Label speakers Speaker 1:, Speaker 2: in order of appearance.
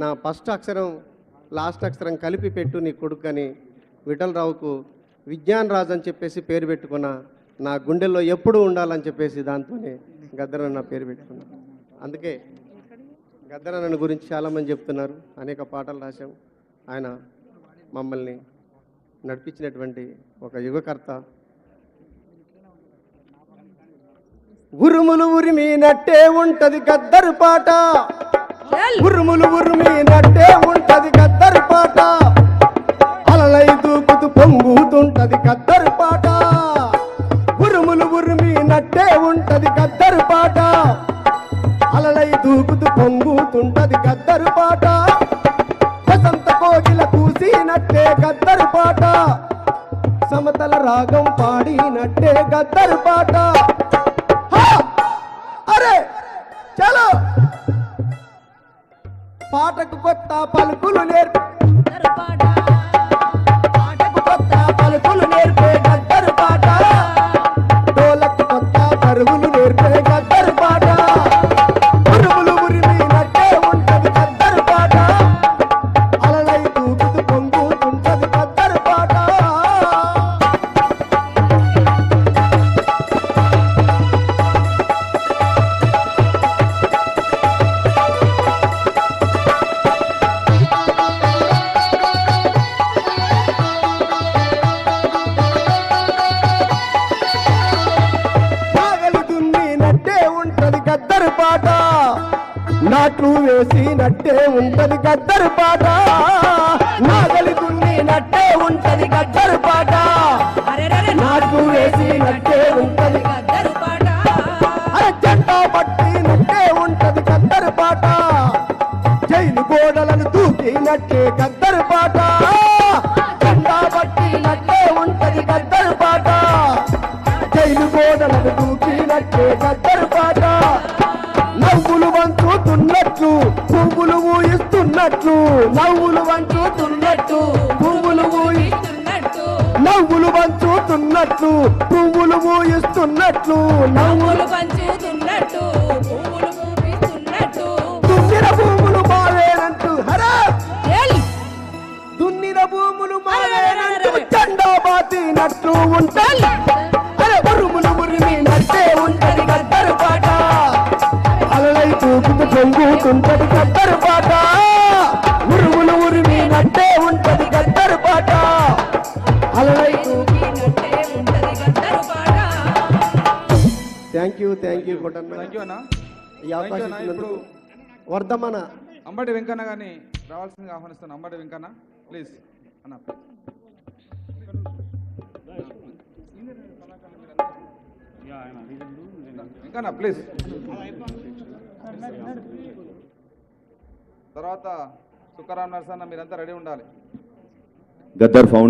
Speaker 1: నా ఫస్ట్ అక్షరం లాస్ట్ అక్షరం కలిపి పెట్టు నీ కొడుకని విఠలరావుకు విజ్ఞాన్ రాజ్ అని చెప్పేసి పేరు పెట్టుకున్న, నా గుండెల్లో ఎప్పుడూ ఉండాలని చెప్పేసి దాంతోనే గద్దరన్న పేరు పెట్టుకున్నా. అందుకే గద్దరన్న గురించి చాలామంది చెప్తున్నారు, అనేక పాటలు రాశాం. ఆయన మమ్మల్ని నడిపించినటువంటి ఒక యుగకర్త. ఉరుములు ఉరిమినట్టే ఉంటది గద్దరు పాట, ఉరుములు ఉరిమినట్టే ఉంటది గద్దరు పాట, అలలై దూకుతూ పొంగుతుంటది గద్దరు పాట. ఉరుములు ఉరిమినట్టే ఉంటది గద్దరు పాట, అలలై దూకుతూ పొంగుతుంటది గద్దరు పాట. వసంత కోకిల కూసినట్టే గద్దరు పాట, సమతల రాగం పాడినట్టే గద్దరు పాట. అరే చలో పాటకు కొత్త పలుకులు నేర్పే గద్దరు పాట, డోలకు కొత్త పరుగులు నేర్పే గద్దరు పాట. ఉరుములు ఉరిమినట్టే ఉంటది గద్దరు పాట, అలలై దూకుతూ పొంగుతుంటది గద్దరు పాట. గద్దరు పాట, నాట్లు వేసినట్టే ఉంటది గద్దరు పాట, నాగలి దున్నినట్టే ఉంటది గద్దరు పాట, నాట్లు వేసినట్టే ఉంటది గద్దరు పాట, జెండా పట్టినట్టే ఉంటది గద్దరు పాట, జైలు గోడలను దూకినట్టే గద్దరు పాట, జెండా పట్టినట్టే ఉంటది గద్దరు పాట, జైలు గోడలను దూకినట్టే గద్దరు పాట. నవ్వులు వంచుతున్నట్లు పువ్వులు ఊయిస్తున్నట్లు, నవ్వులు వంచుతున్నట్లు పువ్వులు ఊయిస్తున్నట్లు, నవ్వులు వంచుతున్నట్లు పువ్వులు ఊయిస్తున్నట్లు, నవ్వులు వంచుతున్నట్లు పువ్వులు ఊయిస్తున్నట్లు. దున్నిన భూములు మావేనంటూ హరా, దున్నిన భూములు మావేనంటూ జెండా బాతినట్లు ఉంటాయి. అరే ఉరుములు ఉరిమినట్టే ఉంటది గద్దరు పాట, అలలై దూకుతూ పొంగుతుంటది గద్దరు పాట. ఉరుములు ఉరిమినట్టే ఉంటది గద్దరు పాట, అలలై దూకినట్టే ఉంటది గద్దరు పాట. థ్యాంక్ యూ కొట్టన్న, ఈ అవకాశం ఇచ్చినందుకు. వర్ధమన
Speaker 2: అంబటి వెంకన్న గారిని రావాల్సిందిగా ఆహ్వానిస్తాను. అంబటి వెంకన్న ప్లీజ్ అన్న. వెంకన్న ప్లీజ్. తర్వాత సుఖరామ్ నరసన్న, మీరంతా రెడీ ఉండాలి.
Speaker 3: గద్దర్ ఫౌండేషన్